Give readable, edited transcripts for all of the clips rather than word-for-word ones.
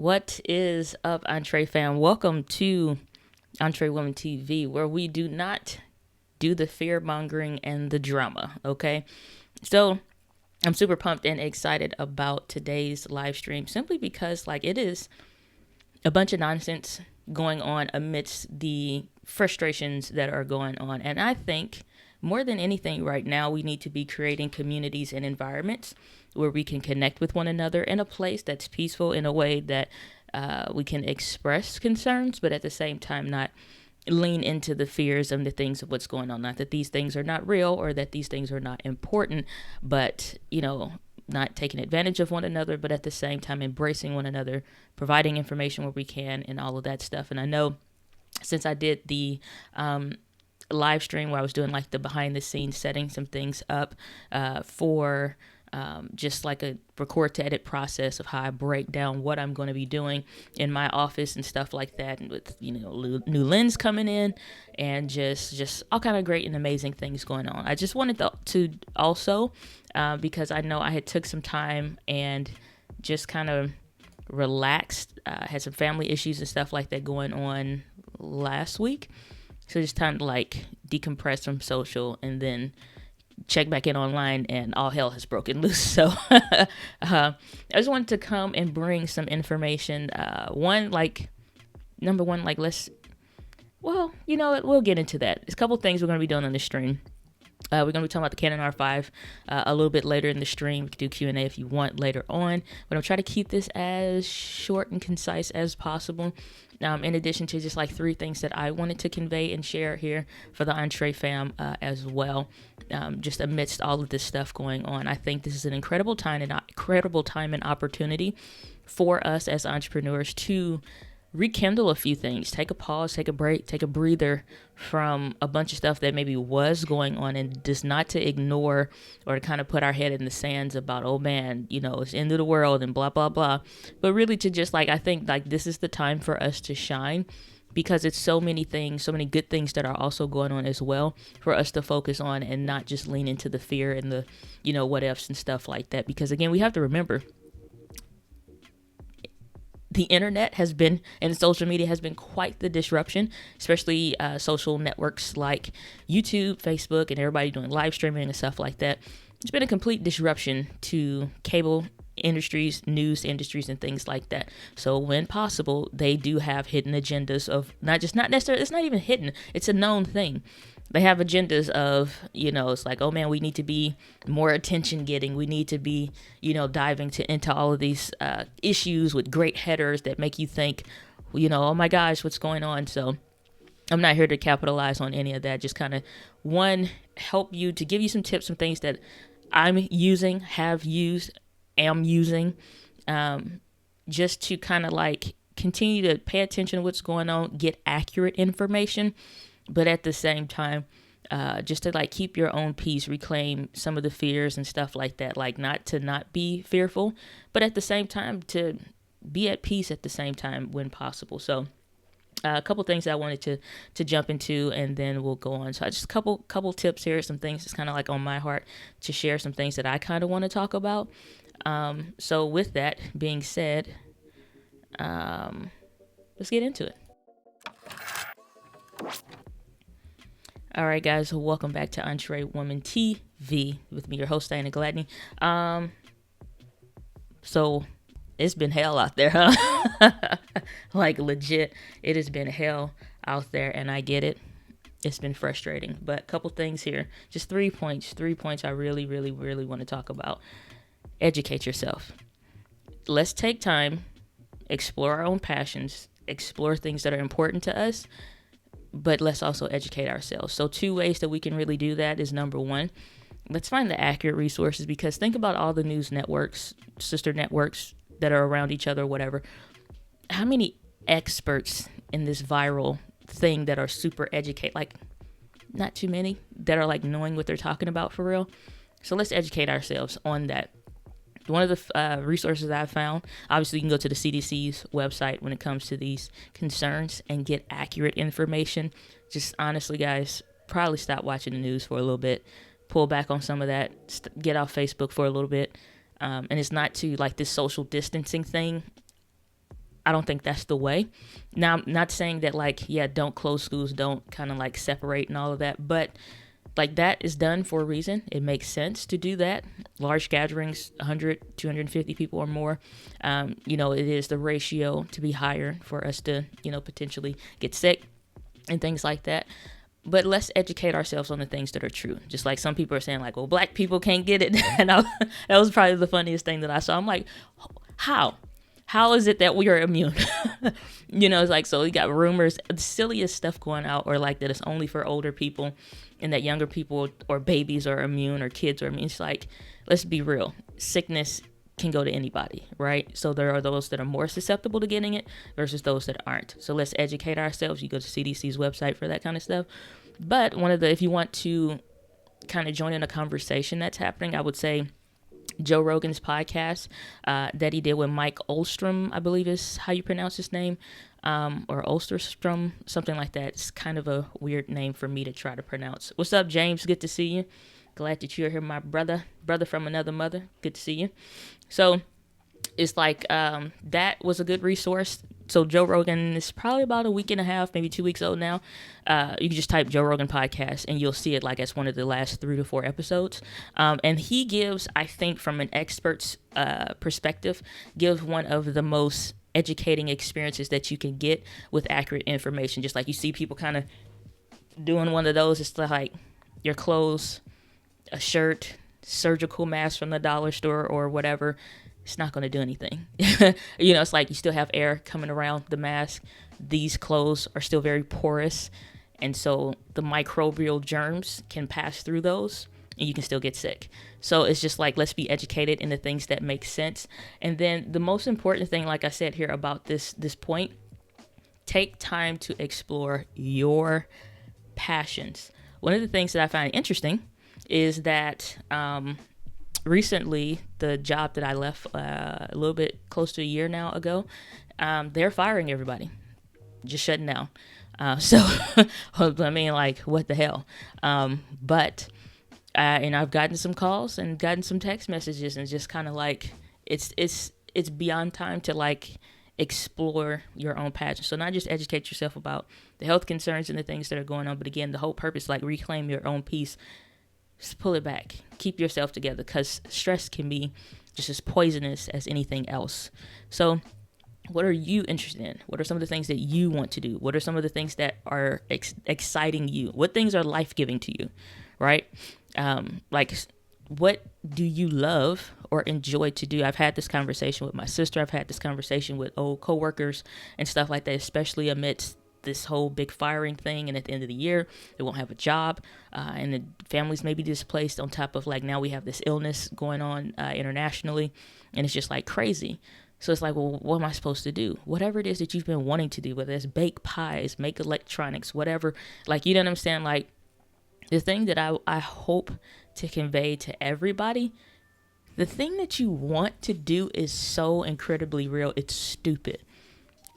What is up, EntreFam? Welcome to EntreWoman TV, where we do not do the fear mongering and the drama. Okay, so I'm super pumped and excited about today's live stream, simply because it is a bunch of nonsense going on amidst the frustrations that are going on, and I think more than anything right now, we need to be creating communities and environments where we can connect with one another in a place that's peaceful, in a way that we can express concerns, but at the same time not lean into the fears and the things of what's going on. Not that these things are not real or that these things are not important, but, not taking advantage of one another, but at the same time embracing one another, providing information where we can, and all of that stuff. And I know since I did the live stream where I was doing the behind the scenes, setting some things up for just a record to edit process of how I break down what I'm going to be doing in my office and stuff like that, and with new lens coming in, and just all kind of great and amazing things going on. I just wanted to also because I know I had took some time and just kind of relaxed, had some family issues and stuff like that going on last week, so just time to decompress from social, and then check back in online, and all hell has broken loose. So I just wanted to come and bring some information. Number one, we'll get into that. There's a couple things we're going to be doing on the stream. We're going to be talking about the Canon R5 a little bit later in the stream. We can do Q&A if you want later on, but I'll try to keep this as short and concise as possible. In addition to just 3 things that I wanted to convey and share here for the EntreFam as well. Just amidst all of this stuff going on, I think this is an incredible time and opportunity for us as entrepreneurs to rekindle a few things, take a pause, take a break, take a breather from a bunch of stuff that maybe was going on, and just not to ignore or to kind of put our head in the sands about, oh man, it's the end of the world and blah, blah, blah. But really to just I think this is the time for us to shine, because it's so many things, so many good things that are also going on as well for us to focus on, and not just lean into the fear and the, what ifs and stuff like that. Because again, we have to remember, the internet has been, and social media has been, quite the disruption, especially social networks like YouTube, Facebook, and everybody doing live streaming and stuff like that. It's been a complete disruption to cable industries, news industries, and things like that. So when possible, they do have hidden agendas of not necessarily, it's not even hidden, it's a known thing. They have agendas of, it's oh man, we need to be more attention getting. We need to be, diving into all of these issues with great headers that make you think, oh my gosh, what's going on? So I'm not here to capitalize on any of that. Just kind of help you, to give you some tips, some things that I'm using, have used, am using, just to kind of continue to pay attention to what's going on, get accurate information. But at the same time, just to keep your own peace, reclaim some of the fears and stuff like that, not be fearful, but at the same time to be at peace at the same time when possible. So a couple things that I wanted to jump into, and then we'll go on. So just a couple tips here, some things that's kind of on my heart to share, some things that I kind of want to talk about. So with that being said, let's get into it. All right, guys, welcome back to EntreWoman TV with me, your host, Diana Gladney. So it's been hell out there, huh? Legit, it has been hell out there, and I get it. It's been frustrating, but a couple things here, just 3 points I really, really, really want to talk about. Educate yourself. Let's take time, explore our own passions, explore things that are important to us, but let's also educate ourselves. So 2 ways that we can really do that is, number one, let's find the accurate resources, because think about all the news networks, sister networks that are around each other, whatever. How many experts in this viral thing that are super educated? Not too many that are knowing what they're talking about for real. So let's educate ourselves on that. One of the resources I've found, obviously you can go to the CDC's website when it comes to these concerns and get accurate information. Just honestly, guys, probably stop watching the news for a little bit, pull back on some of that, get off Facebook for a little bit. And it's not to this social distancing thing. I don't think that's the way. Now, I'm not saying that like, yeah, don't close schools, don't kind of like separate and all of that, but like that is done for a reason. It makes sense to do that. Large gatherings, 100, 250 people or more. It is the ratio to be higher for us to, potentially get sick and things like that. But let's educate ourselves on the things that are true. Just like some people are saying, like, well, black people can't get it. And that was probably the funniest thing that I saw. I'm like, how? How is it that we are immune? It's like, so we got rumors, the silliest stuff going out, or like that it's only for older people and that younger people or babies are immune or kids are immune. It's like, let's be real. Sickness can go to anybody, right? So there are those that are more susceptible to getting it versus those that aren't. So let's educate ourselves. You go to CDC's website for that kind of stuff. But if you want to kind of join in a conversation that's happening, I would say Joe Rogan's podcast that he did with Mike Olstrom, I believe is how you pronounce his name, or Olsterstrom, something like that. It's kind of a weird name for me to try to pronounce. What's up, James? Good to see you. Glad that you're here, my brother from another mother. Good to see you. So it's like that was a good resource. So Joe Rogan is probably about a week and a half, maybe 2 weeks old now. You can just type Joe Rogan podcast and you'll see it like as one of the last 3 to 4 episodes. And he gives, I think, from an expert's perspective, gives one of the most educating experiences that you can get with accurate information. Just like you see people kind of doing one of those. It's like your clothes, a shirt, surgical mask from the dollar store or whatever. It's not going to do anything. It's like you still have air coming around the mask. These clothes are still very porous. And so the microbial germs can pass through those and you can still get sick. So it's just like, let's be educated in the things that make sense. And then the most important thing, like I said here about this point, take time to explore your passions. One of the things that I find interesting is that recently the job that I left a little bit close to a year now ago, they're firing everybody, just shutting down. So I mean, like, what the hell? But I've gotten some calls and gotten some text messages, and just kind of like it's beyond time to like explore your own passion. So not just educate yourself about the health concerns and the things that are going on, but again, the whole purpose, like reclaim your own peace. Just pull it back. Keep yourself together, because stress can be just as poisonous as anything else. So what are you interested in? What are some of the things that you want to do? What are some of the things that are exciting you? What things are life-giving to you, right? Like, what do you love or enjoy to do? I've had this conversation with my sister. I've had this conversation with old coworkers and stuff like that, especially amidst this whole big firing thing, and at the end of the year they won't have a job, and the families may be displaced, on top of like now we have this illness going on internationally, and it's just like crazy. So it's like, well, what am I supposed to do? Whatever it is that you've been wanting to do, whether it's bake pies, make electronics, whatever, like, you know what I'm saying? Like, the thing that I hope to convey to everybody, the thing that you want to do is so incredibly real, it's stupid.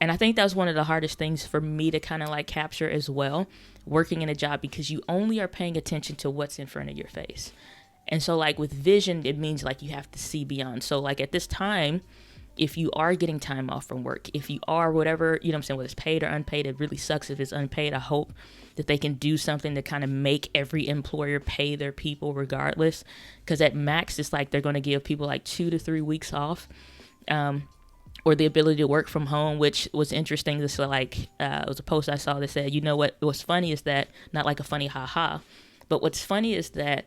And I think that was one of the hardest things for me to kind of like capture as well, working in a job, because you only are paying attention to what's in front of your face. And so like with vision, it means like you have to see beyond. So like at this time, if you are getting time off from work, if you are whatever, you know what I'm saying, whether it's paid or unpaid, it really sucks if it's unpaid. I hope that they can do something to kind of make every employer pay their people regardless. Because at max, it's like they're going to give people like 2 to 3 weeks off. Or the ability to work from home, which was interesting. This like it was a post I saw that said, you know what's funny is that, not like a funny haha, but what's funny is that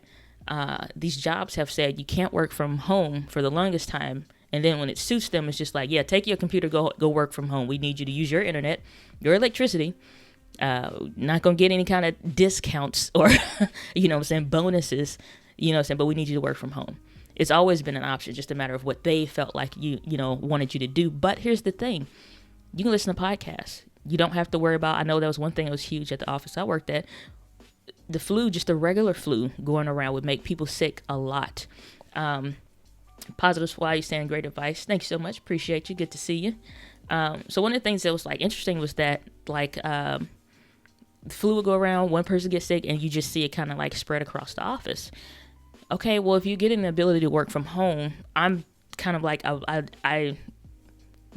these jobs have said you can't work from home for the longest time, and then when it suits them, it's just like, yeah, take your computer, go work from home. We need you to use your internet, your electricity. Not gonna get any kind of discounts or you know what I'm saying, bonuses, you know what I'm saying, but we need you to work from home. It's always been an option, just a matter of what they felt like you wanted you to do. But here's the thing. You can listen to podcasts. You don't have to worry about, I know that was one thing that was huge at the office I worked at. The flu, just the regular flu going around, would make people sick a lot. Positive Fly, you saying great advice. Thanks so much. Appreciate you. Good to see you. So one of the things that was like interesting was that like the flu would go around, one person gets sick, and you just see it kind of like spread across the office. Okay, well, if you get an ability to work from home, I'm kind of like, I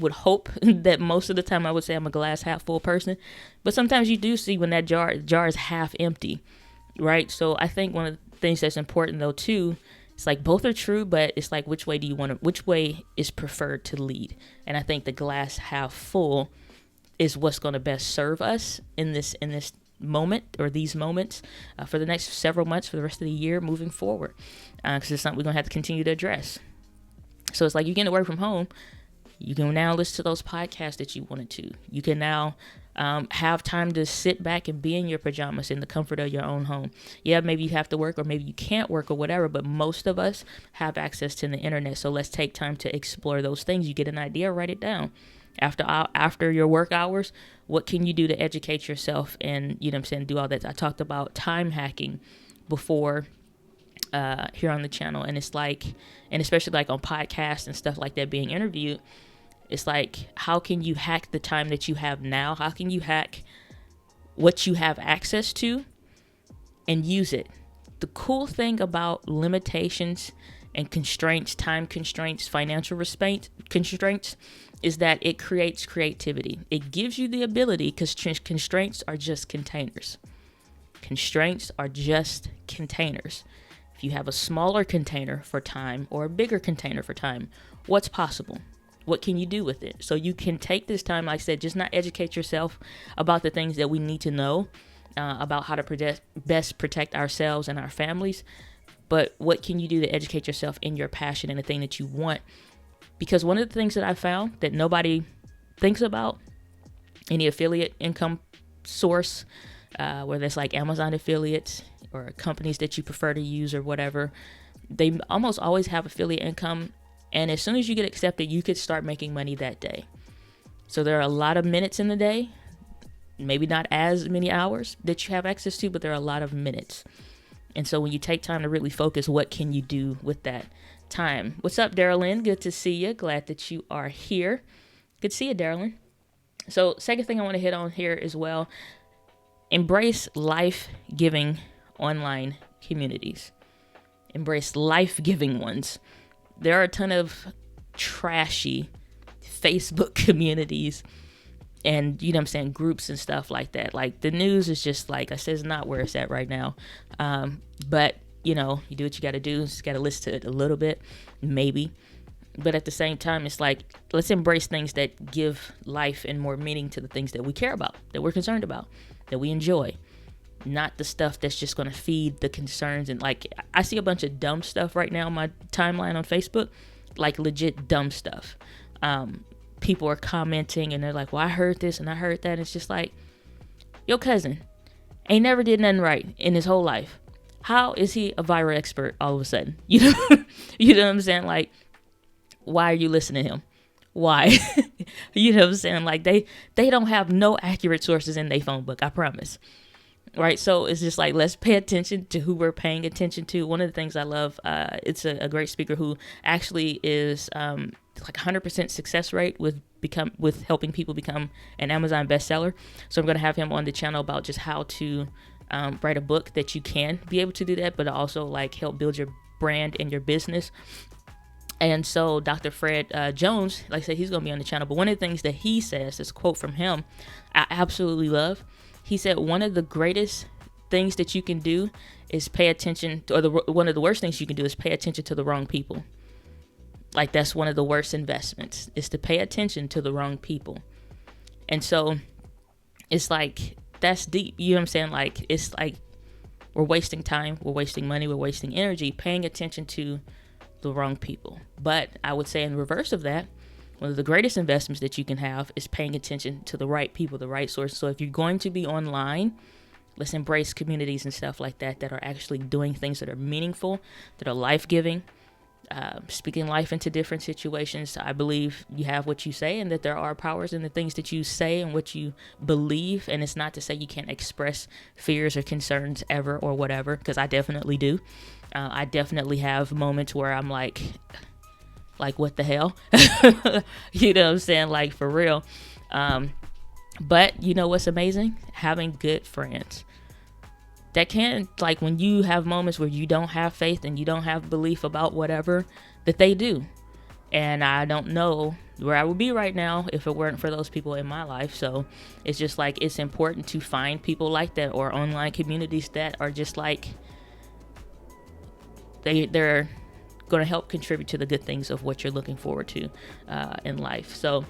would hope that most of the time I would say I'm a glass half full person, but sometimes you do see when that jar is half empty, right? So I think one of the things that's important though too, it's like both are true, but it's like which way is preferred to lead? And I think the glass half full is what's going to best serve us in this moment, or these moments, for the next several months, for the rest of the year moving forward, because it's something we're going to have to continue to address. So it's like you get to work from home, you can now listen to those podcasts that you wanted to. You can now have time to sit back and be in your pajamas in the comfort of your own home. Yeah, maybe you have to work, or maybe you can't work, or whatever, but most of us have access to the internet. So let's take time to explore those things. You get an idea, write it down. After your work hours, what can you do to educate yourself and, do all that? I talked about time hacking before here on the channel, and it's like, and especially like on podcasts and stuff like that, being interviewed, it's like, how can you hack the time that you have now? How can you hack what you have access to and use it? The cool thing about limitations and constraints, time constraints, financial constraints, is that it creates creativity. It gives you the ability, because constraints are just containers. Constraints are just containers. If you have a smaller container for time or a bigger container for time, what's possible? What can you do with it? So you can take this time, like I said, just not educate yourself about the things that we need to know about how to best protect ourselves and our families, but what can you do to educate yourself in your passion and the thing that you want? Because one of the things that I found that nobody thinks about, any affiliate income source, whether it's like Amazon affiliates or companies that you prefer to use or whatever, they almost always have affiliate income. And as soon as you get accepted, you could start making money that day. So there are a lot of minutes in the day, maybe not as many hours that you have access to, but there are a lot of minutes. And so when you take time to really focus, what can you do with that time? What's up, Darylyn? Good to see you. Glad that you are here. Good to see you, Darylyn. So second thing I want to hit on here as well, embrace life-giving online communities. Embrace life-giving ones. There are a ton of trashy Facebook communities and, groups and stuff like that. Like, the news is just, like I said, it's not where it's at right now. But, you do what you got to do. Just got to listen to it a little bit, maybe. But at the same time, it's like, let's embrace things that give life and more meaning to the things that we care about, that we're concerned about, that we enjoy. Not the stuff that's just going to feed the concerns. And like, I see a bunch of dumb stuff right now on my timeline on Facebook, like legit dumb stuff. People are commenting and they're like, well, I heard this and I heard that. It's just like, your cousin ain't never did nothing right in his whole life. How is he a viral expert all of a sudden? You know what I'm saying? Like, why are you listening to him? Why? You know what I'm saying? Like, they don't have no accurate sources in their phone book, I promise. Right? So it's just like, let's pay attention to who we're paying attention to. One of the things I love, it's a great speaker who actually is like 100% success rate with helping people become an Amazon bestseller. So I'm going to have him on the channel about just how to write a book that you can be able to do that, but also like help build your brand and your business. And so Dr. Fred Jones, like I said, he's going to be on the channel. But one of the things that he says, this quote from him, I absolutely love. He said, one of the greatest things that you can do is pay attention to, or one of the worst things you can do is pay attention to the wrong people. Like, that's one of the worst investments, is to pay attention to the wrong people. And so it's like, that's deep. You know what I'm saying? Like, it's like we're wasting time, we're wasting money, we're wasting energy, paying attention to the wrong people. But I would say in reverse of that, one of the greatest investments that you can have is paying attention to the right people, the right sources. So if you're going to be online, let's embrace communities and stuff like that that are actually doing things that are meaningful, that are life-giving, speaking life into different situations. I believe you have what you say, and that there are powers in the things that you say and what you believe. And it's not to say you can't express fears or concerns ever or whatever, because I definitely do. I definitely have moments where I'm like, what the hell? You know what I'm saying? Like, for real. But you know what's amazing? Having good friends. That can, like, when you have moments where you don't have faith and you don't have belief about whatever, that they do. And I don't know where I would be right now if it weren't for those people in my life. So it's just like, it's important to find people like that, or online communities that are just like, they're going to help contribute to the good things of what you're looking forward to in life. So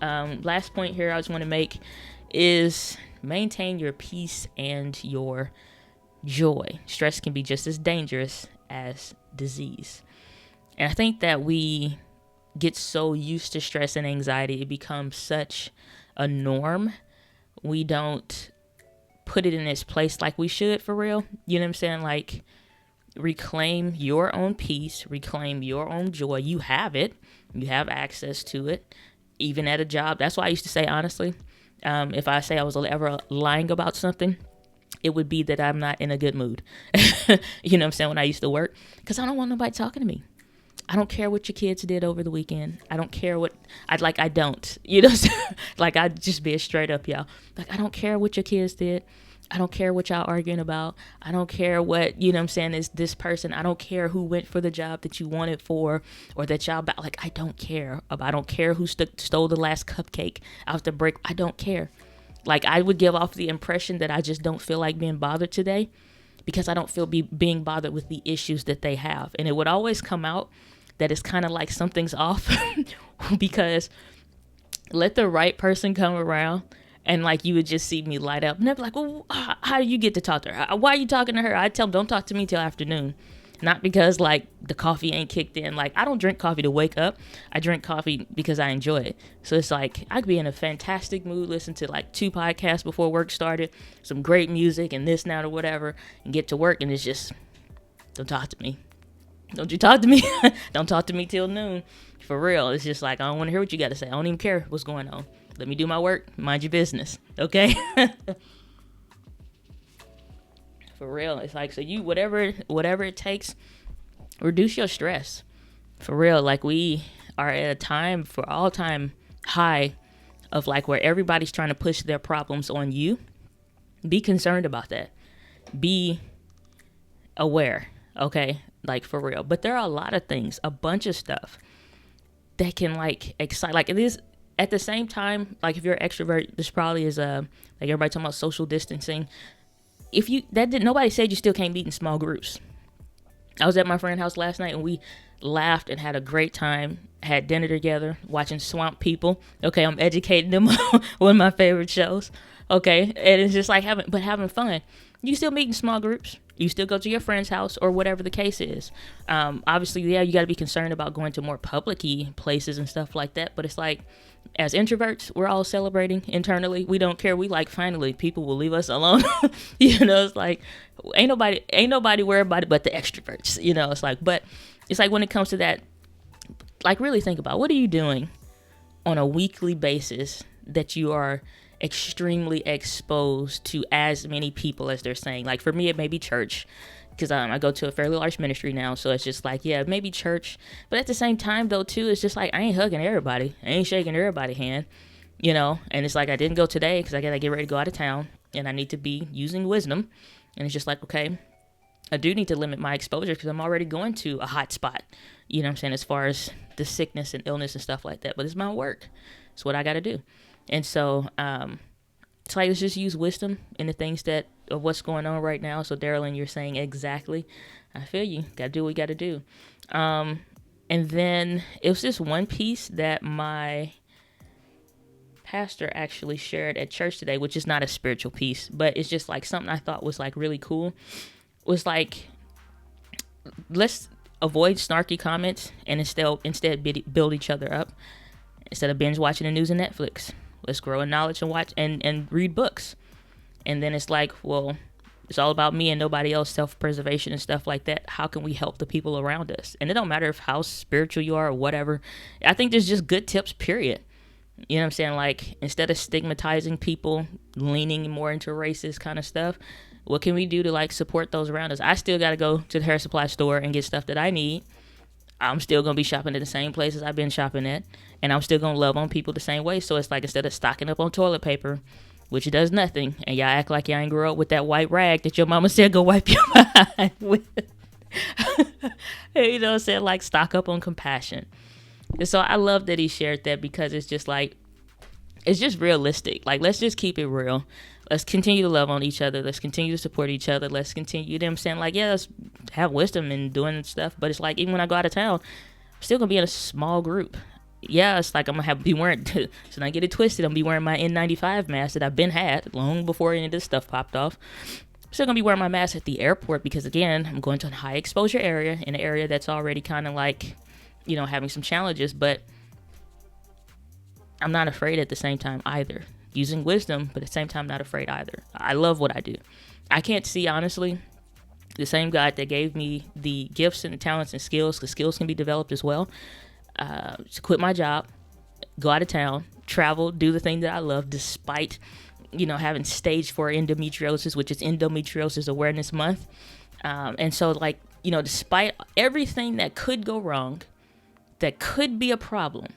last point here I just want to make is maintain your peace and your joy. Stress can be just as dangerous as disease. And I think that we get so used to stress and anxiety, it becomes such a norm. We don't put it in its place like we should, for real. You know what I'm saying? Like, reclaim your own peace, reclaim your own joy. You have it. You have access to it, even at a job. That's why I used to say, honestly, if I say I was ever lying about something, it would be that I'm not in a good mood. You know what I'm saying? When I used to work, because I don't want nobody talking to me. I don't care what your kids did over the weekend. I don't care what I don't, you know, like, I'd just be straight up, y'all. Like, I don't care what your kids did. I don't care what y'all arguing about. I don't care what, you know what I'm saying, is this person. I don't care who went for the job that you wanted for, or that y'all, like, I don't care. I don't care who stole the last cupcake out the break. I don't care. Like, I would give off the impression that I just don't feel like being bothered today, because I don't feel being bothered with the issues that they have. And it would always come out that it's kind of like something's off because let the right person come around and like you would just see me light up. And they'd be like, well, how do you get to talk to her? Why are you talking to her? I tell them, don't talk to me till afternoon. Not because like the coffee ain't kicked in. Like, I don't drink coffee to wake up. I drink coffee because I enjoy it. So it's like, I could be in a fantastic mood, listen to like 2 podcasts before work started, some great music and this now or whatever, and get to work. And it's just, don't talk to me. Don't you talk to me. Don't talk to me till noon. For real. It's just like, I don't want to hear what you got to say. I don't even care what's going on. Let me do my work. Mind your business. Okay? For real. It's like, so you, whatever it takes, reduce your stress. For real. Like, we are at a time, for all time high of like where everybody's trying to push their problems on you. Be concerned about that. Be aware. Okay? Like, for real. But there are a lot of things, a bunch of stuff that can like excite. Like, it is at the same time, like, if you're an extrovert, this probably is like everybody talking about social distancing. If you, nobody said you still can't meet in small groups. I was at my friend's house last night and we laughed and had a great time, had dinner together, watching Swamp People. Okay, I'm educating them on one of my favorite shows. Okay, and it's just like having fun. You still meet in small groups. You still go to your friend's house or whatever the case is. Obviously, yeah, you got to be concerned about going to more public-y places and stuff like that. But it's like, as introverts, we're all celebrating internally. We don't care. We like, finally, people will leave us alone. You know, it's like, ain't nobody worried about it but the extroverts. You know, it's like, but it's like when it comes to that, like, really think about, what are you doing on a weekly basis that you are extremely exposed to as many people as they're saying? Like, for me, it may be church, because I go to a fairly large ministry now, so it's just like, yeah, maybe church. But at the same time, though, too, it's just like, I ain't hugging everybody. I ain't shaking everybody's hand, you know? And it's like, I didn't go today because I gotta get ready to go out of town, and I need to be using wisdom. And it's just like, okay, I do need to limit my exposure because I'm already going to a hot spot, you know what I'm saying, as far as the sickness and illness and stuff like that. But it's my work. It's what I got to do. And so it's like, let's just use wisdom in the things of what's going on right now. So, Darylyn, you're saying exactly. I feel you. Got to do what we got to do. And then it was this one piece that my pastor actually shared at church today, which is not a spiritual piece, but it's just like something I thought was like really cool. Was like, let's avoid snarky comments and instead build each other up. Instead of binge watching the news and Netflix, let's grow in knowledge and watch and read books. And then it's like, well, it's all about me and nobody else, self-preservation and stuff like that. How can we help the people around us? And it don't matter how spiritual you are or whatever. I think there's just good tips, period. You know what I'm saying? Like, instead of stigmatizing people, leaning more into racist kind of stuff, what can we do to like support those around us? I still got to go to the hair supply store and get stuff that I need. I'm still going to be shopping at the same places I've been shopping at. And I'm still going to love on people the same way. So it's like, instead of stocking up on toilet paper, which does nothing, and y'all act like y'all ain't grew up with that white rag that your mama said go wipe your behind with. You know what I'm saying? Like, stock up on compassion. And so I love that he shared that, because it's just like, it's just realistic. Like, let's just keep it real. Let's continue to love on each other. Let's continue to support each other. Let's continue, you know what I'm saying? Like, yeah, let's have wisdom in doing stuff. But it's like, even when I go out of town, I'm still going to be in a small group. Yeah, it's like I'm going to be wearing, so don't get it twisted, I'm going to be wearing my N95 mask that I've been had long before any of this stuff popped off. I'm still going to be wearing my mask at the airport, because, again, I'm going to a high exposure area, in an area that's already kind of like, you know, having some challenges. But I'm not afraid at the same time either. Using wisdom, but at the same time, not afraid either. I love what I do. I can't see, honestly, the same God that gave me the gifts and the talents and skills, because skills can be developed as well, to quit my job, go out of town, travel, do the thing that I love, despite, you know, having stage 4 endometriosis, which is Endometriosis Awareness Month. And so, like, you know, despite everything that could go wrong, that could be a problem,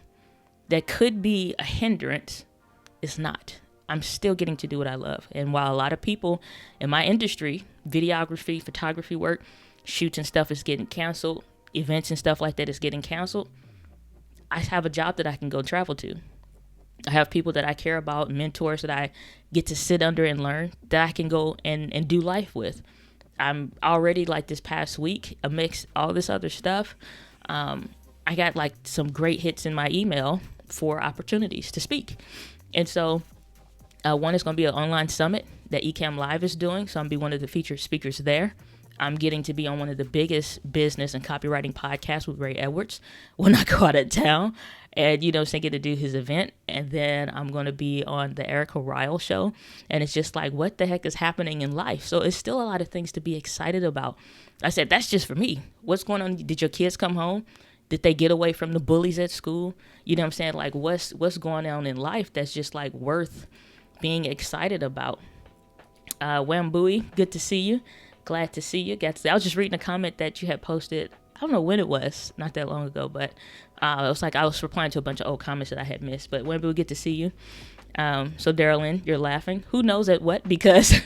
that could be a hindrance, it's not. I'm still getting to do what I love. And while a lot of people in my industry, videography, photography work, shoots and stuff is getting canceled, events and stuff like that is getting canceled, I have a job that I can go travel to. I have people that I care about, mentors that I get to sit under and learn, that I can go and do life with. I'm already, like, this past week, amidst all this other stuff, I got like some great hits in my email for opportunities to speak. And so one is going to be an online summit that Ecamm Live is doing. So I'm going to be one of the featured speakers there. I'm getting to be on one of the biggest business and copywriting podcasts with Ray Edwards when I go out of town. And, you know, so I get to do his event. And then I'm going to be on the Erica Ryle show. And it's just like, what the heck is happening in life? So it's still a lot of things to be excited about. I said, that's just for me. What's going on? Did your kids come home? Did they get away from the bullies at school? You know what I'm saying? Like, what's going on in life that's just, like, worth being excited about? Wambui, good to see you. Glad to see you. I was just reading a comment that you had posted. I don't know when it was, not that long ago, but it was like I was replying to a bunch of old comments that I had missed. But Wambui, good to see you. So Darylyn, you're laughing. Who knows at what? Because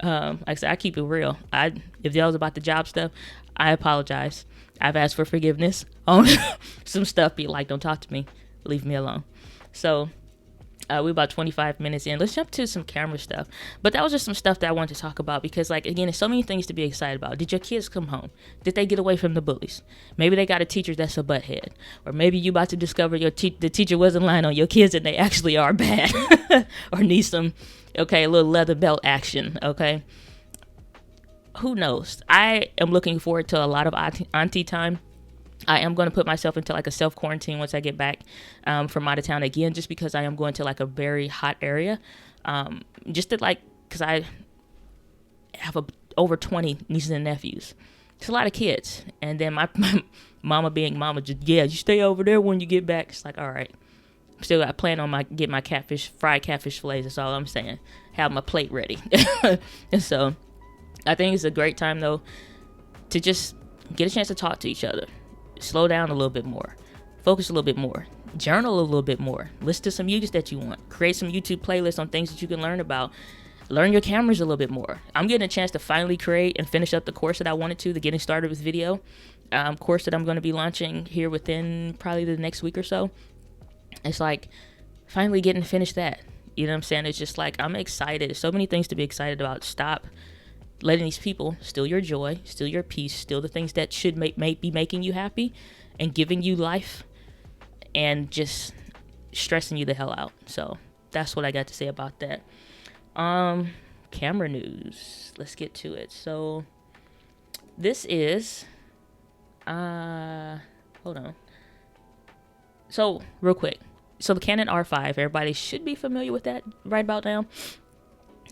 like I said, I keep it real. If that was about the job stuff, I apologize. I've asked for forgiveness on some stuff. Be like, don't talk to me. Leave me alone. So we're about 25 minutes in. Let's jump to some camera stuff. But that was just some stuff that I wanted to talk about because, like, again, there's so many things to be excited about. Did your kids come home? Did they get away from the bullies? Maybe they got a teacher that's a butthead. Or maybe you about to discover the teacher wasn't lying on your kids and they actually are bad. Or need some, a little leather belt action, okay? Who knows? I am looking forward to a lot of auntie time. I am going to put myself into like a self-quarantine once I get back from out of town again, just because I am going to like a very hot area. Just to because I have over 20 nieces and nephews. It's a lot of kids. And then my mama being mama, you stay over there when you get back. It's like, all right. I plan on getting my fried catfish fillets. That's all I'm saying. Have my plate ready. And so I think it's a great time, though, to just get a chance to talk to each other. Slow down a little bit more. Focus a little bit more. Journal a little bit more. Listen to some music that you want. Create some YouTube playlists on things that you can learn about. Learn your cameras a little bit more. I'm getting a chance to finally create and finish up the course that I wanted to, the Getting Started with Video course that I'm going to be launching here within probably the next week or so. It's like finally getting to finish that. You know what I'm saying? It's just like I'm excited. There's so many things to be excited about. Stop letting these people steal your joy, steal your peace, steal the things that should be making you happy and giving you life and just stressing you the hell out. So that's what I got to say about that. Camera news. Let's get to it. So this is, hold on. So real quick. So the Canon R5, everybody should be familiar with that right about now.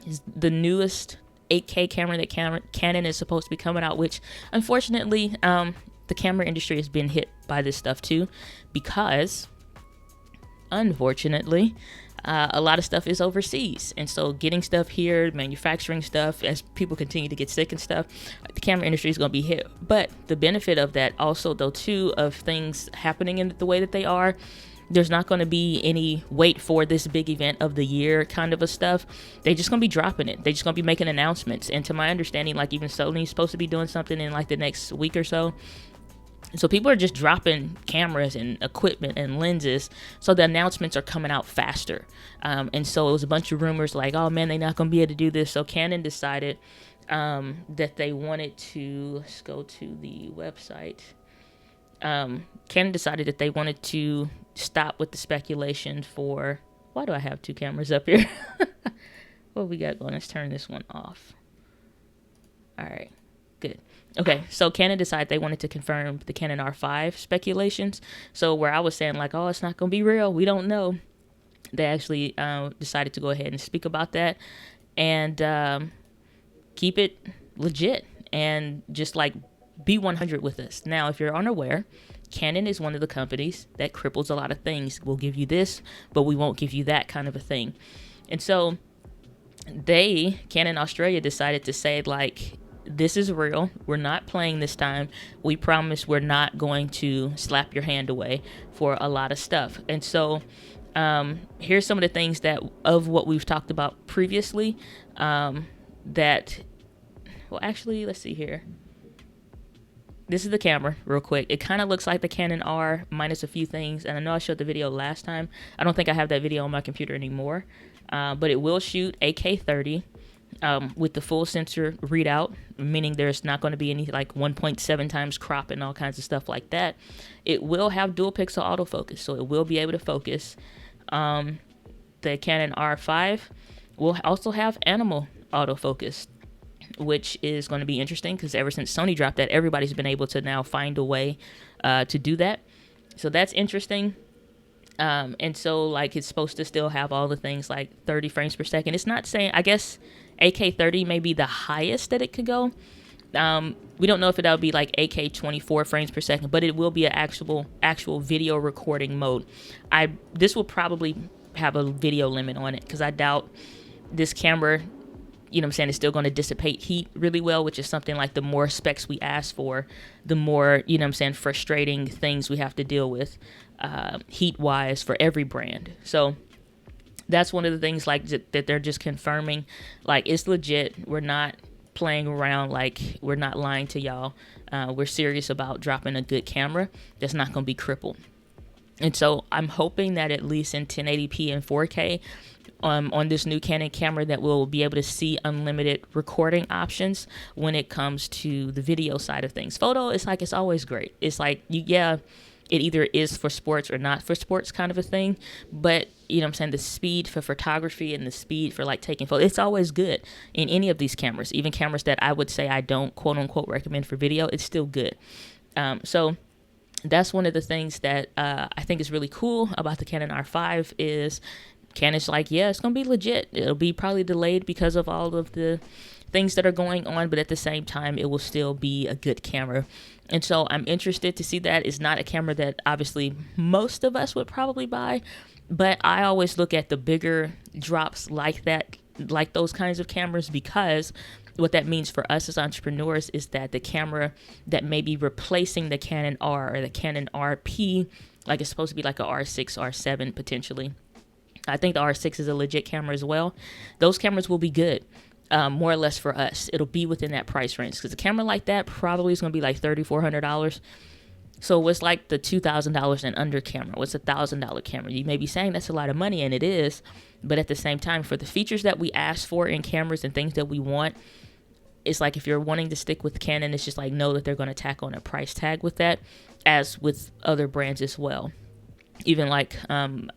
Is the newest 8K camera that Canon is supposed to be coming out, which unfortunately the camera industry has been hit by this stuff too, because unfortunately a lot of stuff is overseas, and so getting stuff here, manufacturing stuff, as people continue to get sick and stuff, the camera industry is going to be hit. But the benefit of that also, though, too, of things happening in the way that they are, there's not going to be any wait for this big event of the year kind of a stuff. They're just going to be dropping it. They're just going to be making announcements. And to my understanding, like even Sony's supposed to be doing something in like the next week or so. So people are just dropping cameras and equipment and lenses, so the announcements are coming out faster. And so it was a bunch of rumors like, oh man, they're not going to be able to do this. So Canon decided that they wanted to, let's go to the website. Canon decided that they wanted to stop with the speculation for, why do I have two cameras up here? What we got going? Let's turn this one off. All right, good. Okay, so Canon decided they wanted to confirm the Canon R5 speculations. So where I was saying like, oh, it's not going to be real, we don't know, they actually decided to go ahead and speak about that and keep it legit and just like be 100 with us. Now, if you're unaware, Canon is one of the companies that cripples a lot of things. We'll give you this, but we won't give you that kind of a thing. And so Canon Australia decided to say like, this is real. We're not playing this time. We promise we're not going to slap your hand away for a lot of stuff. And so here's some of the things that of what we've talked about previously that, well, actually, let's see here. This is the camera real quick. It kind of looks like the Canon R minus a few things. And I know I showed the video last time. I don't think I have that video on my computer anymore. But it will shoot 8K30 with the full sensor readout, meaning there's not going to be any like 1.7 times crop and all kinds of stuff like that. It will have dual pixel autofocus, so it will be able to focus. The Canon R5 will also have animal autofocus, which is going to be interesting because ever since Sony dropped that, everybody's been able to now find a way to do that. So that's interesting. And so like it's supposed to still have all the things like 30 frames per second. It's not saying, I guess 8K30 may be the highest that it could go. We don't know if it'll be like 8K 24 frames per second, but it will be an actual video recording mode. This will probably have a video limit on it because I doubt this camera, you know what I'm saying, is still going to dissipate heat really well, which is something like the more specs we ask for, the more, you know what I'm saying, frustrating things we have to deal with heat-wise for every brand. So that's one of the things like that they're just confirming, like it's legit. We're not playing around, like we're not lying to y'all. We're serious about dropping a good camera that's not going to be crippled. And so I'm hoping that at least in 1080p and 4K on this new Canon camera that we'll be able to see unlimited recording options when it comes to the video side of things. Photo, it's like it's always great. It's like, it either is for sports or not for sports kind of a thing. But, you know what I'm saying, the speed for photography and the speed for like taking photos, it's always good in any of these cameras. Even cameras that I would say I don't quote unquote recommend for video, it's still good. So that's one of the things that I think is really cool about the Canon R5 is Canon's like, yeah, it's going to be legit. It'll be probably delayed because of all of the things that are going on, but at the same time, it will still be a good camera. And so I'm interested to see that. It's not a camera that obviously most of us would probably buy, but I always look at the bigger drops like that, like those kinds of cameras, because what that means for us as entrepreneurs is that the camera that may be replacing the Canon R or the Canon RP, like it's supposed to be like a R6, R7 potentially. I think the R6 is a legit camera as well. Those cameras will be good. More or less for us. It'll be within that price range because a camera like that probably is going to be like $3,400. So what's like the $2,000 and under camera? What's $1,000 camera? You may be saying that's a lot of money, and it is, but at the same time, for the features that we ask for in cameras and things that we want, it's like if you're wanting to stick with Canon, it's just like know that they're going to tack on a price tag with that, as with other brands as well. Even like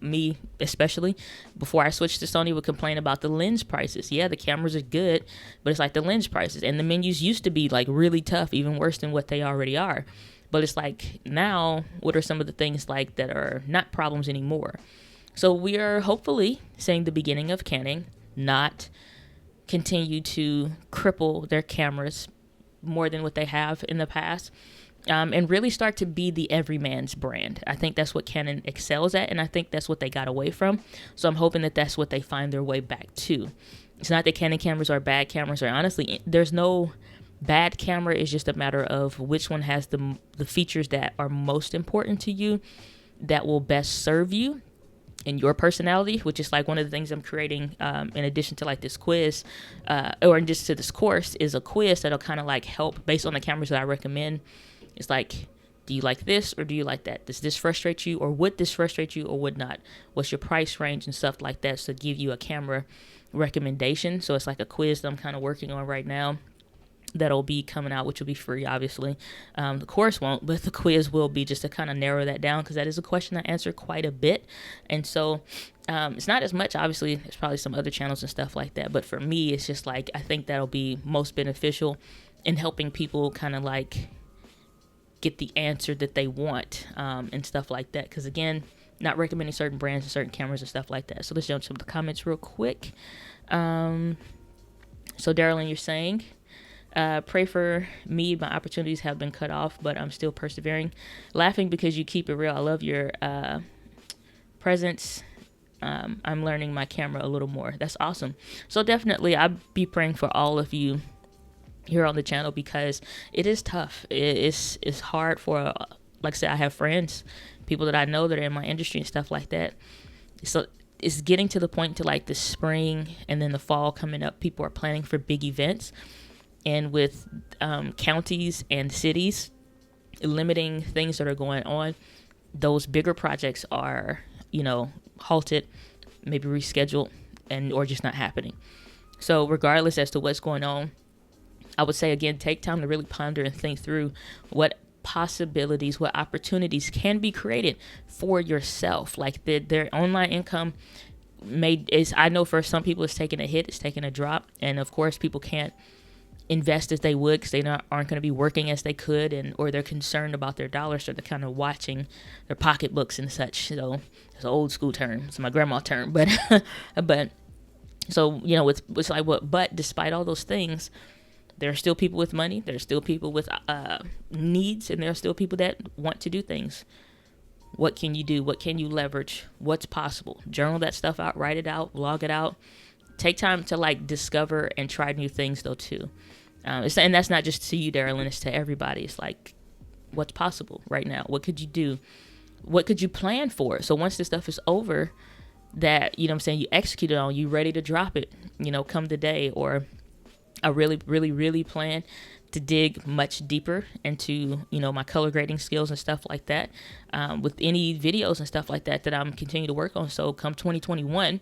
me, especially, before I switched to Sony, would complain about the lens prices. Yeah, the cameras are good, but it's like the lens prices. And the menus used to be like really tough, even worse than what they already are. But it's like now, what are some of the things like that are not problems anymore? So we are hopefully seeing the beginning of Canon not continue to cripple their cameras more than what they have in the past. And really start to be the everyman's brand. I think that's what Canon excels at, and I think that's what they got away from. So I'm hoping that that's what they find their way back to. It's not that Canon cameras are bad cameras, or honestly, there's no bad camera. It's just a matter of which one has the features that are most important to you, that will best serve you and your personality, which is like one of the things I'm creating in addition to like this quiz, or in addition to this course, is a quiz that'll kind of like help based on the cameras that I recommend. It's like Do you like this or do you like that? Does this frustrate you, or would this frustrate you, or would not? What's your price range and stuff like that? So give you a camera recommendation. So it's like a quiz that I'm kind of working on right now that'll be coming out, which will be free, obviously. The course won't, but the quiz will be, just to kind of narrow that down, because that is a question I answer quite a bit. And so it's not as much, obviously. There's probably some other channels and stuff like that, but for me, it's just like, I think that'll be most beneficial in helping people kind of like get the answer that they want, and stuff like that. Because again, not recommending certain brands and certain cameras and stuff like that. So let's jump to the comments real quick. So Darylyn, you're saying, pray for me. My opportunities have been cut off, but I'm still persevering. Laughing because you keep it real. I love your presence. I'm learning my camera a little more. That's awesome. So definitely, I'll be praying for all of you here on the channel, because it is tough. It's hard for, like I said, I have friends, people that I know that are in my industry and stuff like that. So it's getting to the point to like the spring and then the fall coming up. People are planning for big events, and with counties and cities limiting things that are going on, those bigger projects are, halted, maybe rescheduled, and or just not happening. So regardless as to what's going on, I would say, again, take time to really ponder and think through what possibilities, what opportunities can be created for yourself. Like their online income I know for some people it's taking a hit, it's taking a drop. And of course, people can't invest as they would because they aren't going to be working as they could, or they're concerned about their dollars, so they're kind of watching their pocketbooks and such. So it's an old school term. It's my grandma term, but so, it's like what, but despite all those things, there are still people with money. There are still people with needs, and there are still people that want to do things. What can you do? What can you leverage? What's possible? Journal that stuff out, write it out, log it out. Take time to like discover and try new things though too. And that's not just to you, Darylyn, it's to everybody. It's like, what's possible right now? What could you do? What could you plan for? So once this stuff is over, that, you execute it on, you ready to drop it, come the day. Or I really plan to dig much deeper into, my color grading skills and stuff like that, with any videos and stuff like that I'm continuing to work on. So come 2021,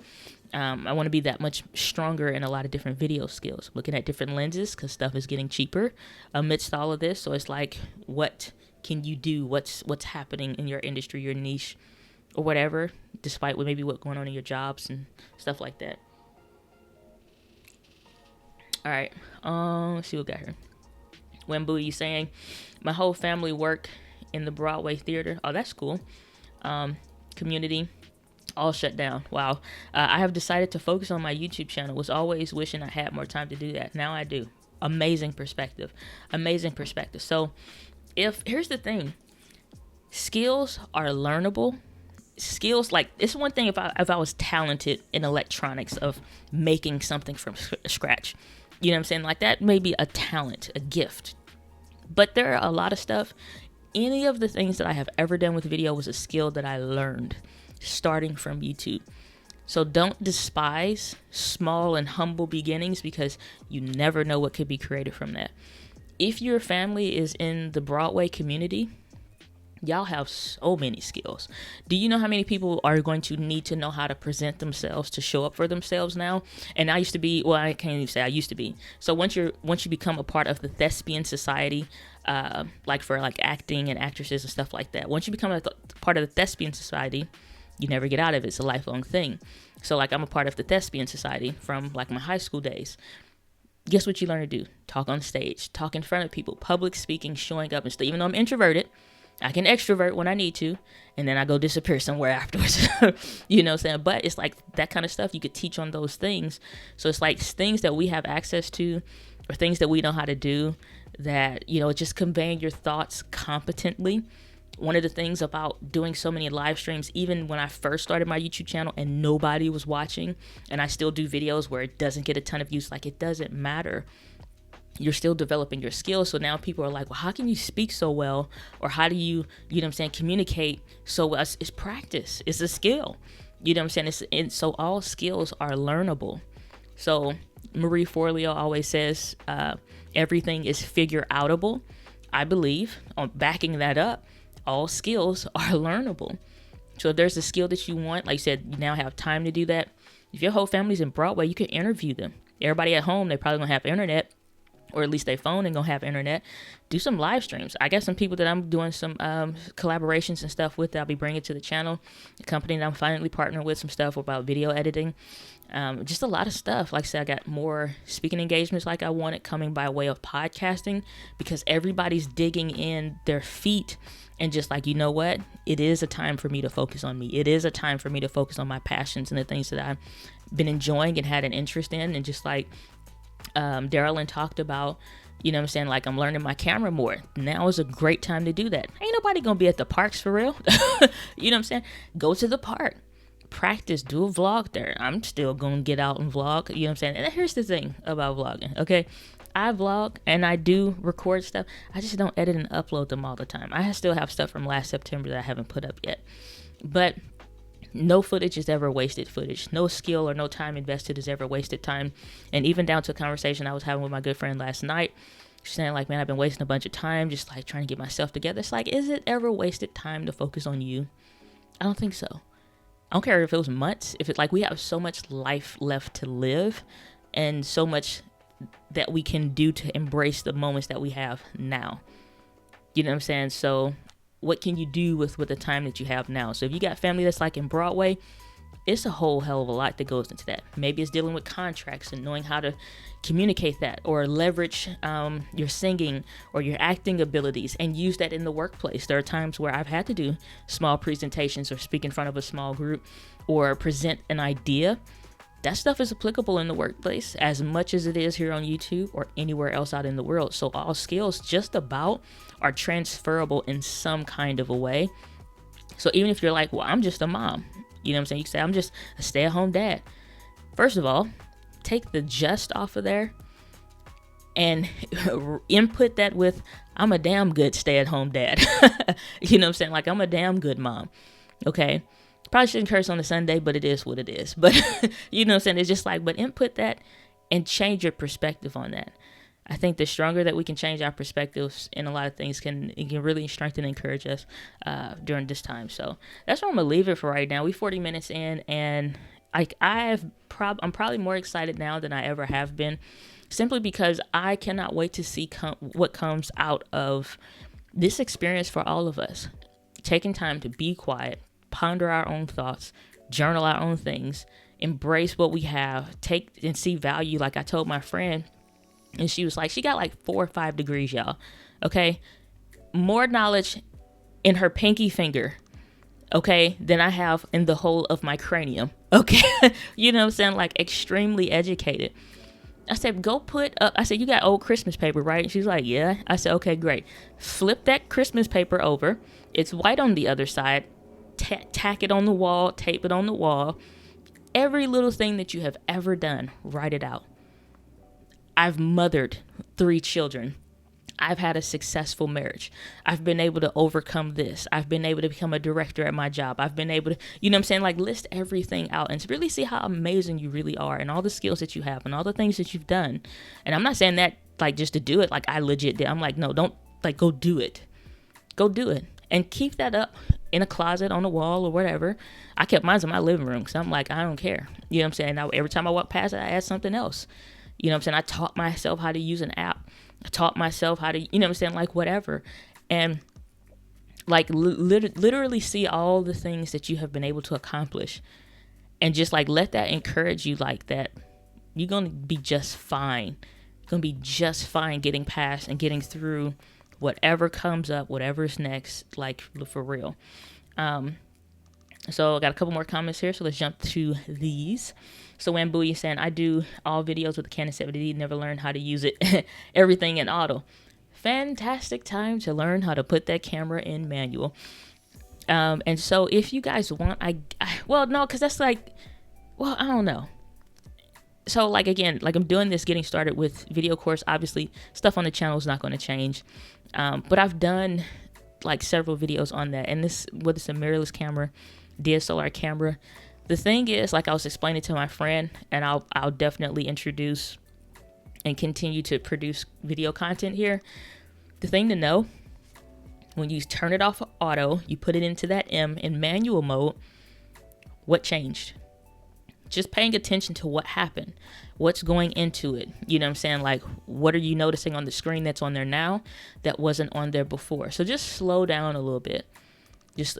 I want to be that much stronger in a lot of different video skills, looking at different lenses, because stuff is getting cheaper amidst all of this. So it's like, what can you do? What's happening in your industry, your niche, or whatever, despite what's going on in your jobs and stuff like that. All right, let's see what we got here. Wemboo, you saying, my whole family work in the Broadway theater. Oh, that's cool. Community all shut down. Wow. I have decided to focus on my YouTube channel. Was always wishing I had more time to do that. Now I do. Amazing perspective. So here's the thing, skills are learnable. Skills, like, it's one thing if I was talented in electronics, of making something from scratch, you know what I'm saying? Like, that may be a talent, a gift. But there are a lot of stuff. Any of the things that I have ever done with video was a skill that I learned starting from YouTube. So don't despise small and humble beginnings, because you never know what could be created from that. If your family is in the Broadway community, y'all have so many skills. Do you know how many people are going to need to know how to present themselves, to show up for themselves now? And I used to be, well, I can't even say I used to be. So once you become a part of the thespian society, like for like acting and actresses and stuff like that, once you become a part of the thespian society, you never get out of it. It's a lifelong thing. So like, I'm a part of the thespian society from like my high school days. Guess what you learn to do? Talk on stage, talk in front of people, public speaking, showing up and stuff. Even though I'm introverted, I can extrovert when I need to, and then I go disappear somewhere afterwards. You know what I'm saying? But it's like that kind of stuff you could teach on those things. So it's like things that we have access to, or things that we know how to do, that, just conveying your thoughts competently. One of the things about doing so many live streams, even when I first started my YouTube channel and nobody was watching, and I still do videos where it doesn't get a ton of views, like, it doesn't matter. You're still developing your skills. So now people are like, well, how can you speak so well? Or how do you, communicate so well? It's practice. It's a skill. You know what I'm saying? So all skills are learnable. So Marie Forleo always says, everything is figure outable. I believe, on backing that up, all skills are learnable. So if there's a skill that you want, like you said, you now have time to do that. If your whole family's in Broadway, you can interview them. Everybody at home, they probably gonna have internet, or at least their phone and gonna have internet. Do some live streams. I got some people that I'm doing some collaborations and stuff with that I'll be bringing to the channel. The company that I'm finally partnering with, some stuff about video editing. Just a lot of stuff. Like I said, I got more speaking engagements like I wanted coming by way of podcasting, because everybody's digging in their feet and just like, you know what? It is a time for me to focus on me. It is a time for me to focus on my passions and the things that I've been enjoying and had an interest in. And just like Darylyn talked about, you know what I'm saying? Like, I'm learning my camera more. Now is a great time to do that. Ain't nobody gonna be at the parks for real. You know what I'm saying? Go to the park. Practice, do a vlog there. I'm still gonna get out and vlog. You know what I'm saying? And here's the thing about vlogging, okay? I vlog and I do record stuff. I just don't edit and upload them all the time. I still have stuff from last September that I haven't put up yet. But no footage is ever wasted footage. No skill or no time invested is ever wasted time. And even down to a conversation I was having with my good friend last night, she's saying like, man, I've been wasting a bunch of time just like trying to get myself together. It's like, is it ever wasted time to focus on you? I don't think so. I don't care if it was months. If it's like, we have so much life left to live and so much that we can do to embrace the moments that we have now. You know what I'm saying? So what can you do with the time that you have now? So if you got family that's like in Broadway, it's a whole hell of a lot that goes into that. Maybe it's dealing with contracts and knowing how to communicate that, or leverage your singing or your acting abilities and use that in the workplace. There are times where I've had to do small presentations or speak in front of a small group or present an idea. That stuff is applicable in the workplace as much as it is here on YouTube or anywhere else out in the world. So all skills just about are transferable in some kind of a way. So even if you're like, well, I'm just a mom, you know what I'm saying? You can say, I'm just a stay-at-home dad. First of all, take the just off of there and input that with, I'm a damn good stay-at-home dad. You know what I'm saying? Like, I'm a damn good mom. Okay? Probably shouldn't curse on a Sunday, but it is what it is. But you know what I'm saying? It's just like, but input that and change your perspective on that. I think the stronger that we can change our perspectives in a lot of things can really strengthen and encourage us during this time. So that's where I'm gonna leave it for right now. We 40 minutes in, and like I'm probably more excited now than I ever have been, simply because I cannot wait to see what comes out of this experience for all of us. Taking time to be quiet, ponder our own thoughts, journal our own things, embrace what we have, take and see value. Like I told my friend, and she was like, she got like 4 or 5 degrees, y'all. Okay. More knowledge in her pinky finger, okay, than I have in the whole of my cranium. Okay. You know what I'm saying? Like, extremely educated. I said, go put up, I said, you got old Christmas paper, right? And she's like, yeah. I said, okay, great. Flip that Christmas paper over. It's white on the other side. Tack it on the wall, tape it on the wall. Every little thing that you have ever done, write it out. I've mothered 3 children. I've had a successful marriage. I've been able to overcome this. I've been able to become a director at my job. I've been able to, you know what I'm saying? Like, list everything out and to really see how amazing you really are and all the skills that you have and all the things that you've done. And I'm not saying that like just to do it. Like, I legit did. I'm like, no, don't, like, go do it. Go do it. And keep that up in a closet, on a wall, or whatever. I kept mine in my living room because I'm like, I don't care. You know what I'm saying? Now, every time I walk past it, I add something else. You know what I'm saying? I taught myself how to use an app. I taught myself how to, you know what I'm saying? Like, whatever. And like literally see all the things that you have been able to accomplish. And just like, let that encourage you, like that you're going to be just fine. You're going to be just fine getting past and getting through whatever comes up, whatever's next, like, for real. So I got a couple more comments here, so let's jump to these. So Wambui saying, I do all videos with the Canon 70D, never learned how to use it, everything in auto. Fantastic time to learn how to put that camera in manual. And so if you guys want, well, no, because that's like, well, I don't know. So like, again, like I'm doing this, getting started with video course, obviously stuff on the channel is not going to change. But I've done like several videos on that. And this, whether it's a mirrorless camera, DSLR camera, the thing is, like I was explaining to my friend, and I'll definitely introduce and continue to produce video content here. The thing to know, when you turn it off of auto, you put it into that M in manual mode, what changed? Just paying attention to what happened, what's going into it. You know what I'm saying? Like, what are you noticing on the screen that's on there now that wasn't on there before? So just slow down a little bit.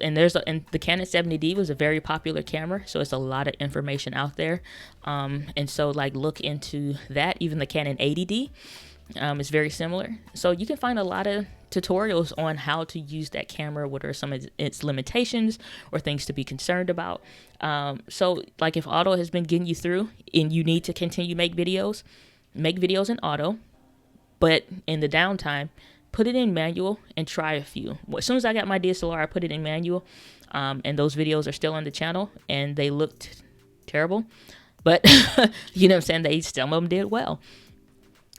And the Canon 70D was a very popular camera, so it's a lot of information out there. And so like look into that. Even the Canon 80D is very similar. So you can find a lot of tutorials on how to use that camera, what are some of its limitations or things to be concerned about. So like if auto has been getting you through and you need to continue make videos in auto, but in the downtime, put it in manual and try a few. As soon as I got my DSLR, I put it in manual, and those videos are still on the channel and they looked terrible, but you know what I'm saying? Some of them did well.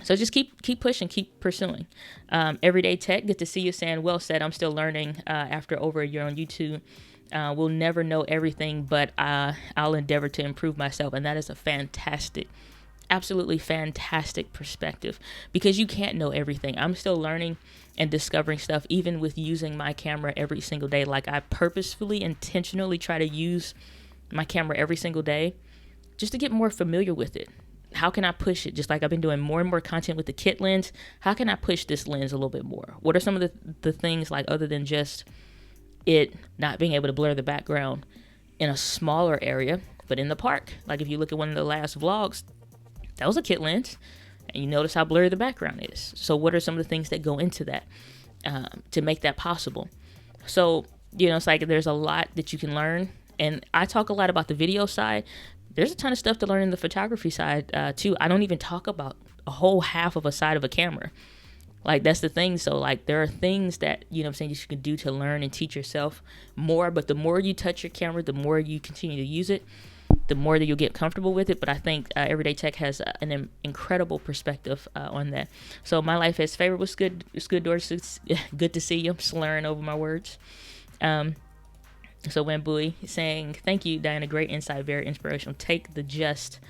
So just keep pushing, keep pursuing. Everyday Tech, good to see you saying, well said. I'm still learning after over a year on YouTube. We'll never know everything, but I'll endeavor to improve myself. And that is a fantastic, absolutely fantastic perspective, because you can't know everything. I'm still learning and discovering stuff, even with using my camera every single day. Like I purposefully, intentionally try to use my camera every single day just to get more familiar with it. How can I push it? Just like I've been doing more and more content with the kit lens, how can I push this lens a little bit more? What are some of the things, like, other than just it not being able to blur the background in a smaller area, but in the park? Like if you look at one of the last vlogs, that was a kit lens, and you notice how blurry the background is. So what are some of the things that go into that to make that possible? So, you know, it's like there's a lot that you can learn. And I talk a lot about the video side. There's a ton of stuff to learn in the photography side too. I don't even talk about a whole half of a side of a camera. Like that's the thing. So like there are things that, you know what I'm saying, you can do to learn and teach yourself more. But the more you touch your camera, the more you continue to use it, the more that you'll get comfortable with it. But I think Everyday Tech has an incredible perspective on that. So my life has favored. What's good? It's good, Doris. It's good to see you. I'm slurring over my words. So Wambui saying, thank you, Diana. Great insight. Very inspirational. Take the just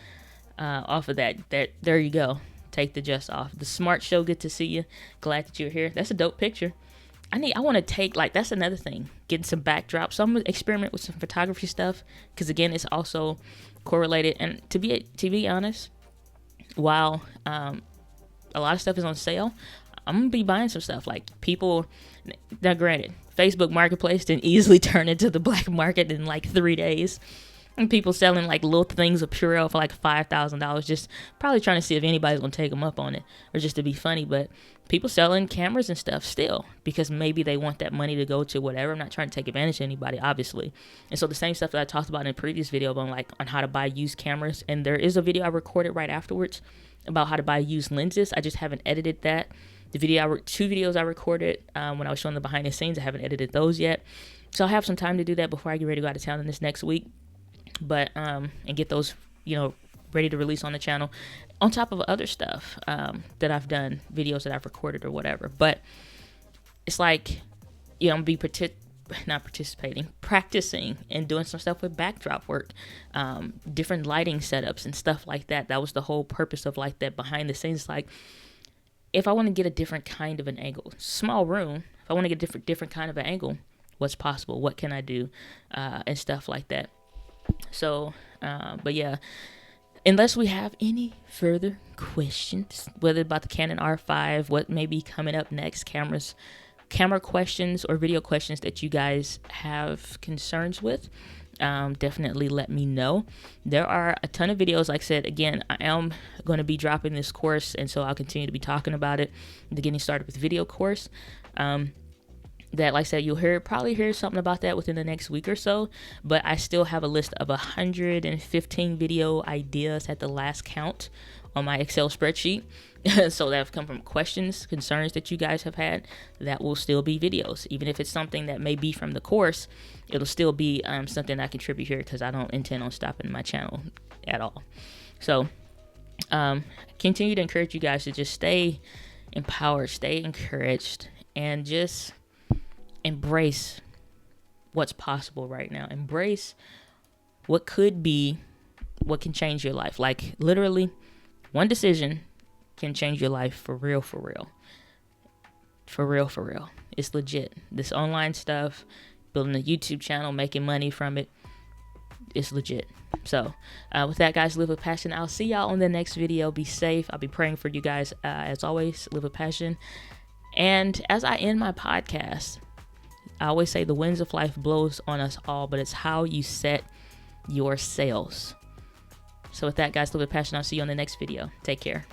off of that. There you go. Take the just off. The Smart Show. Good to see you. Glad that you're here. That's a dope picture. I want to take, like, that's another thing. Getting some backdrops. So I'm going to experiment with some photography stuff. Because again, it's also correlated. And to be honest, while a lot of stuff is on sale, I'm going to be buying some stuff. Like people, now granted, Facebook Marketplace didn't easily turn into the black market in like 3 days. And people selling like little things of Purell for like $5,000, just probably trying to see if anybody's going to take them up on it or just to be funny. But people selling cameras and stuff still, because maybe they want that money to go to whatever. I'm not trying to take advantage of anybody, obviously. And so the same stuff that I talked about in a previous video on how to buy used cameras. And there is a video I recorded right afterwards about how to buy used lenses. I just haven't edited that. The video, two videos I recorded when I was showing the behind the scenes, I haven't edited those yet. So I'll have some time to do that before I get ready to go out of town in this next week. But, and get those, ready to release on the channel on top of other stuff that I've done, videos that I've recorded or whatever. But it's like, I'm going to be practicing and doing some stuff with backdrop work, different lighting setups and stuff like that. That was the whole purpose of like that behind the scenes. Like, if I want to get a different kind of an angle, small room, if I want to get different kind of an angle, what's possible? What can I do? And stuff like that. So, but yeah, unless we have any further questions, whether about the Canon R5, what may be coming up next, camera questions or video questions that you guys have concerns with, definitely let me know. There are a ton of videos. Like I said, again, I am going to be dropping this course, and so I'll continue to be talking about it, the Getting Started with Video course. That, like I said, you'll probably hear something about that within the next week or so. But I still have a list of 115 video ideas at the last count on my Excel spreadsheet. So that have come from questions, concerns that you guys have had. That will still be videos. Even if it's something that may be from the course, it'll still be something I contribute here, because I don't intend on stopping my channel at all. So continue to encourage you guys to just stay empowered, stay encouraged, and just embrace what's possible right now. Embrace what could be, what can change your life. Like literally, one decision can change your life for real, for real. For real, for real. It's legit. This online stuff, building a YouTube channel, making money from it, it's legit. So with that, guys, live with passion. I'll see y'all on the next video. Be safe. I'll be praying for you guys. As always, live with passion. And as I end my podcast, I always say the winds of life blows on us all, but it's how you set your sails. So with that, guys, live with passion. I'll see you on the next video. Take care.